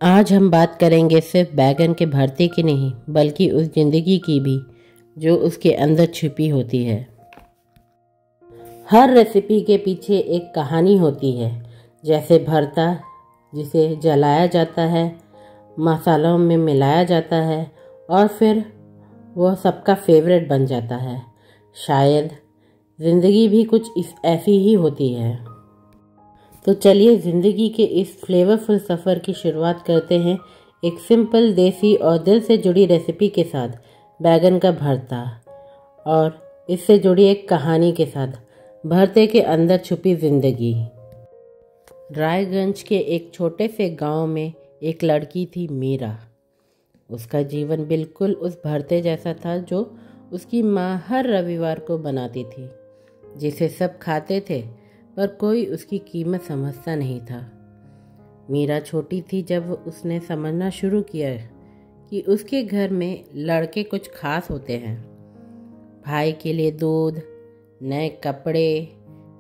आज हम बात करेंगे सिर्फ बैगन के भरते की नहीं, बल्कि उस जिंदगी की भी जो उसके अंदर छिपी होती है। हर रेसिपी के पीछे एक कहानी होती है, जैसे भरता जिसे जलाया जाता है, मसालों में मिलाया जाता है और फिर वह सबका फेवरेट बन जाता है। शायद ज़िंदगी भी कुछ ऐसी ही होती है। तो चलिए ज़िंदगी के इस फ्लेवरफुल सफ़र की शुरुआत करते हैं एक सिंपल, देसी और दिल से जुड़ी रेसिपी के साथ, बैगन का भरता, और इससे जुड़ी एक कहानी के साथ, भरते के अंदर छुपी ज़िंदगी। रायगंज के एक छोटे से गांव में एक लड़की थी, मीरा। उसका जीवन बिल्कुल उस भरते जैसा था जो उसकी माँ हर रविवार को बनाती थी, जिसे सब खाते थे पर कोई उसकी कीमत समझता नहीं था। मीरा छोटी थी जब उसने समझना शुरू किया कि उसके घर में लड़के कुछ खास होते हैं। भाई के लिए दूध, नए कपड़े,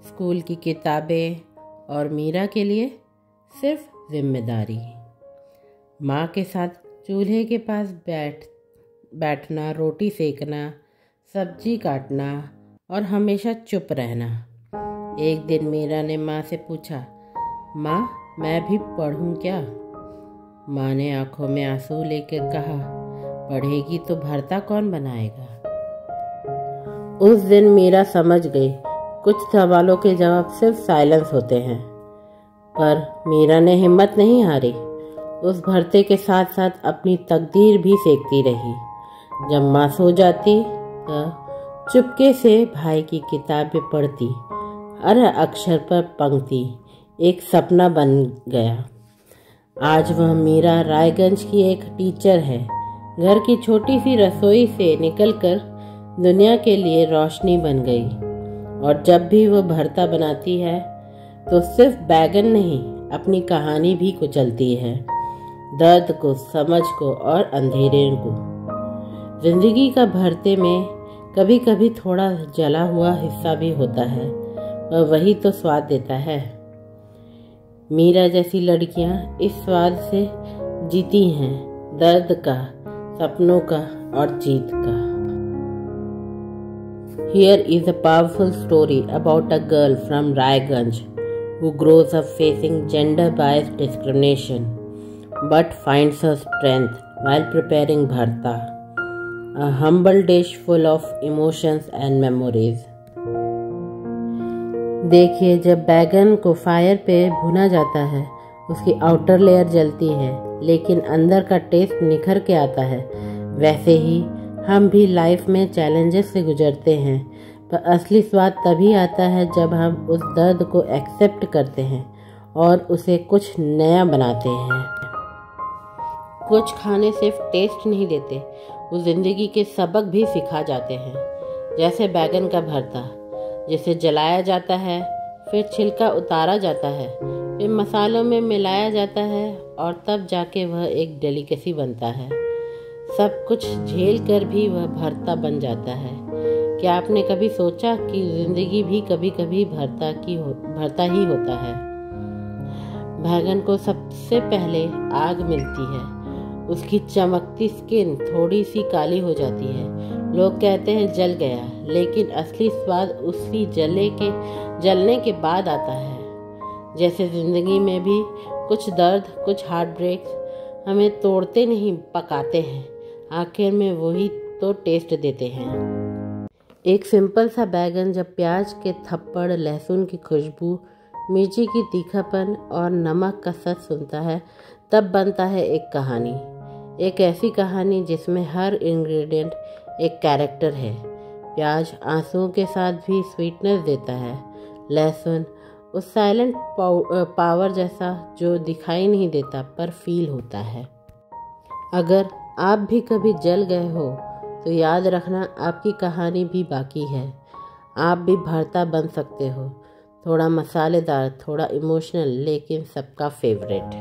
स्कूल की किताबें, और मीरा के लिए सिर्फ जिम्मेदारी। माँ के साथ चूल्हे के पास बैठना, रोटी सेकना, सब्जी काटना और हमेशा चुप रहना। एक दिन मीरा ने माँ से पूछा, माँ, मैं भी पढ़ूं क्या? माँ ने आंखों में आंसू लेकर कहा, पढ़ेगी तो भरता कौन बनाएगा? उस दिन मीरा समझ गई, कुछ सवालों के जवाब सिर्फ साइलेंस होते हैं। पर मीरा ने हिम्मत नहीं हारी। उस भरते के साथ साथ अपनी तकदीर भी सेकती रही। जब माँ सो जाती तो चुपके से भाई की किताबें पढ़ती, हर अक्षर पर पंक्ति एक सपना बन गया। आज वह मीरा रायगंज की एक टीचर है, घर की छोटी सी रसोई से निकलकर दुनिया के लिए रोशनी बन गई। और जब भी वह भरता बनाती है तो सिर्फ बैगन नहीं, अपनी कहानी भी कुचलती है, दर्द को, समझ को और अंधेरे को। जिंदगी का भरते में कभी कभी थोड़ा जला हुआ हिस्सा भी होता है, और वही तो स्वाद देता है। मीरा जैसी लड़कियां इस स्वाद से जीती हैं, दर्द का, सपनों का और जीत का। Here is a powerful story about a girl from Raiganj who grows up facing gender-biased discrimination but finds her strength while preparing bharta, a humble dish full of emotions and memories. देखिए, जब बैगन को fire पे भुना जाता है, उसकी outer layer जलती है लेकिन अंदर का टेस्ट निखर के आता है। वैसे ही हम भी लाइफ में चैलेंजेस से गुजरते हैं, पर असली स्वाद तभी आता है जब हम उस दर्द को एक्सेप्ट करते हैं और उसे कुछ नया बनाते हैं। कुछ खाने सिर्फ टेस्ट नहीं देते, वो जिंदगी के सबक भी सिखा जाते हैं। जैसे बैगन का भरता, जिसे जलाया जाता है, फिर छिलका उतारा जाता है, फिर मसालों में मिलाया जाता है और तब जाके वह एक डेलिकेसी बनता है। सब कुछ झेल कर भी वह भरता बन जाता है। क्या आपने कभी सोचा कि जिंदगी भी कभी कभी भरता ही होता है? बैगन को सबसे पहले आग मिलती है, उसकी चमकती स्किन थोड़ी सी काली हो जाती है। लोग कहते हैं जल गया, लेकिन असली स्वाद उसी जलने के बाद आता है। जैसे जिंदगी में भी कुछ दर्द, कुछ हार्ट ब्रेक्स हमें तोड़ते नहीं, पकाते हैं। आखिर में वही तो टेस्ट देते हैं। एक सिंपल सा बैगन जब प्याज के थप्पड़, लहसुन की खुशबू, मिर्ची की तीखापन और नमक का सच सुनता है, तब बनता है एक कहानी। एक ऐसी कहानी जिसमें हर इंग्रेडिएंट एक कैरेक्टर है। प्याज आंसुओं के साथ भी स्वीटनेस देता है। लहसुन उस साइलेंट पावर जैसा जो दिखाई नहीं देता पर फील होता है। अगर आप भी कभी जल गए हो तो याद रखना, आपकी कहानी भी बाकी है। आप भी भरता बन सकते हो, थोड़ा मसालेदार, थोड़ा इमोशनल, लेकिन सबका फेवरेट।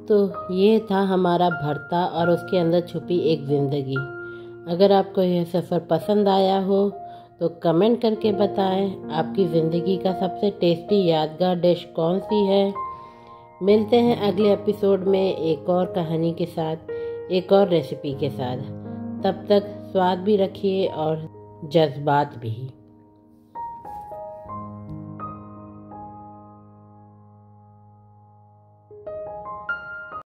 तो ये था हमारा भरता और उसके अंदर छुपी एक ज़िंदगी। अगर आपको यह सफ़र पसंद आया हो तो कमेंट करके बताएं आपकी ज़िंदगी का सबसे टेस्टी यादगार डिश कौन सी है। मिलते हैं अगले एपिसोड में एक और कहानी के साथ, एक और रेसिपी के साथ। तब तक स्वाद भी रखिए और जज्बात भी।